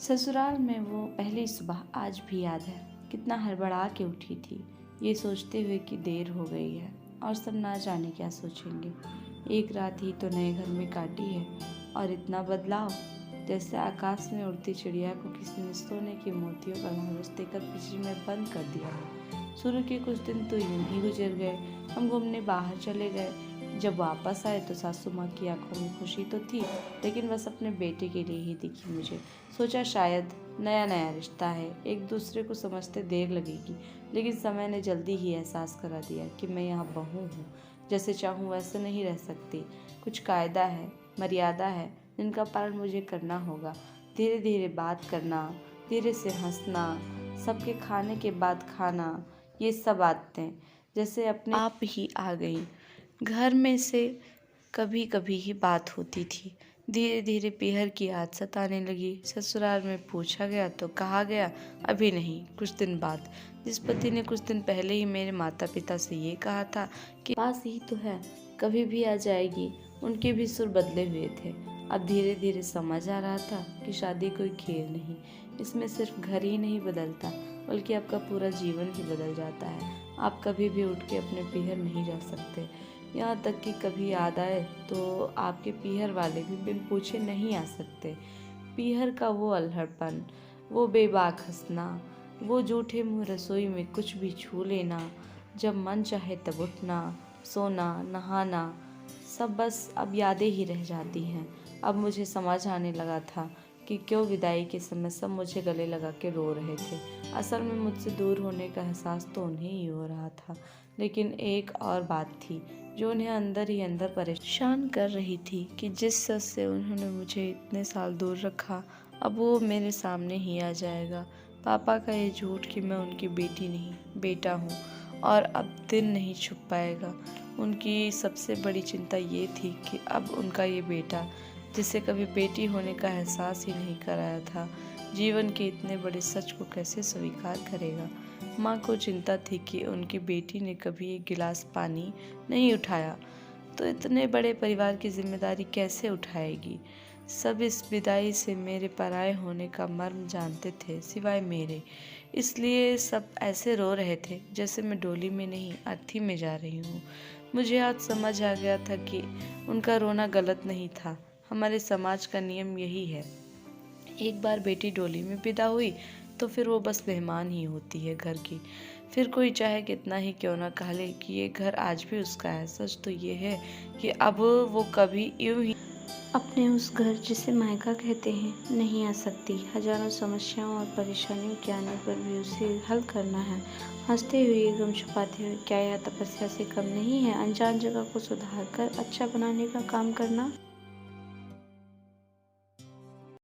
ससुराल में वो पहली सुबह आज भी याद है। कितना हड़बड़ा के उठी थी, ये सोचते हुए कि देर हो गई है और सब ना जाने क्या सोचेंगे। एक रात ही तो नए घर में काटी है और इतना बदलाव, जैसे आकाश में उड़ती चिड़िया को किसी ने सोने के मोतियों का लालच देकर पिंजरे में बंद कर दिया है। शुरू के कुछ दिन तो यूं ही गुजर गए। हम घूमने बाहर चले गए। जब वापस आए तो सासू माँ की आंखों में खुशी तो थी, लेकिन बस अपने बेटे के लिए ही दिखी मुझे। सोचा शायद नया नया रिश्ता है, एक दूसरे को समझते देर लगेगी, लेकिन समय ने जल्दी ही एहसास करा दिया कि मैं यहाँ बहू हूँ। जैसे चाहूँ वैसे नहीं रह सकती। कुछ कायदा है, मर्यादा है, जिनका पालन मुझे करना होगा। धीरे धीरे बात करना, धीरे से हंसना, सबके खाने के बाद खाना, ये सब आदतें जैसे अपने आप ही आ गई। घर में से कभी कभी ही बात होती थी। धीरे धीरे पीहर की याद सताने लगी। ससुराल में पूछा गया तो कहा गया अभी नहीं, कुछ दिन बाद। जिस पति ने कुछ दिन पहले ही मेरे माता पिता से ये कहा था कि पास ही तो है, कभी भी आ जाएगी, उनके भी सुर बदले हुए थे। अब धीरे धीरे समझ आ रहा था कि शादी कोई खेल नहीं, इसमें सिर्फ घर ही नहीं बदलता, बल्कि आपका पूरा जीवन ही बदल जाता है। आप कभी भी उठ के अपने पीहर नहीं जा सकते। यहाँ तक कि कभी याद आए तो आपके पीहर वाले भी बिन पूछे नहीं आ सकते। पीहर का वो अल्हड़पन, वो बेबाक हंसना, वो जूठे मुँह रसोई में कुछ भी छू लेना, जब मन चाहे तब उठना, सोना, नहाना, सब बस अब यादें ही रह जाती हैं। अब मुझे समझ आने लगा था कि क्यों विदाई के समय सब मुझे गले लगा के रो रहे थे। असल में मुझसे दूर होने का एहसास तो उन्हें ही हो रहा था, लेकिन एक और बात थी जो उन्हें अंदर ही अंदर परेशान कर रही थी कि जिस सच से उन्होंने मुझे इतने साल दूर रखा, अब वो मेरे सामने ही आ जाएगा। पापा का ये झूठ कि मैं उनकी बेटी नहीं बेटा हूँ और अब दिन नहीं छुप पाएगा। उनकी सबसे बड़ी चिंता ये थी कि अब उनका ये बेटा, जिसे कभी बेटी होने का एहसास ही नहीं कराया था, जीवन के इतने बड़े सच को कैसे स्वीकार करेगा। माँ को चिंता थी कि उनकी बेटी ने कभी एक गिलास पानी नहीं उठाया, तो इतने बड़े परिवार की जिम्मेदारी कैसे उठाएगी। सब इस विदाई से मेरे पराये होने का मर्म जानते थे, सिवाय मेरे। इसलिए सब ऐसे रो रहे थे जैसे मैं डोली में नहीं, अर्थी में जा रही हूँ। मुझे आज समझ आ गया था कि उनका रोना गलत नहीं था। हमारे समाज का नियम यही है, एक बार बेटी डोली में विदा हुई तो फिर वो बस मेहमान ही होती है घर की। फिर कोई चाहे कितना ही क्यों ना कह ले कि ये घर आज भी उसका है, सच तो ये है कि अब वो कभी यूं ही अपने उस घर जिसे मायका कहते हैं नहीं आ सकती। हजारों समस्याओं और परेशानियों के आने पर भी उसे हल करना है, हंसते हुए, गम छुपाते हुए। क्या यह तपस्या से कम नहीं है अनजान जगह को सुधार कर अच्छा बनाने का काम करना?